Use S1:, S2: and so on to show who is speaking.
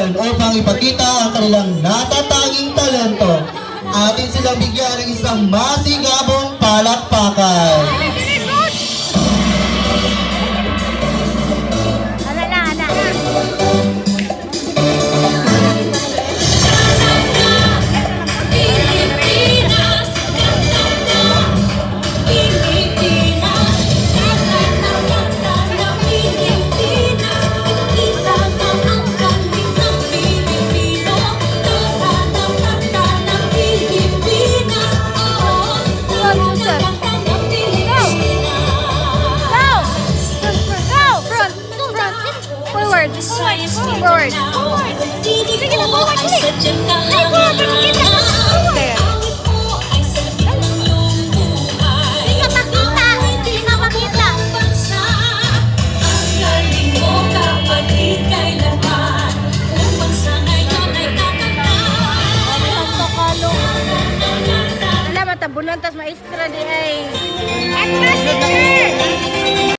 S1: ngayon upang ipakita ang kanilang natatanging talento. Atin silang bigyan ng isang masigabong palakpakan.
S2: Forward. Sige na, forward. Ay, forward. Kita. Hindi ka makita. Hindi ka makita. Ang galing mo kapag ika'y lahat. Upang sa ngayon ay kakanta. Wala, matabunan, tas maestra di ay.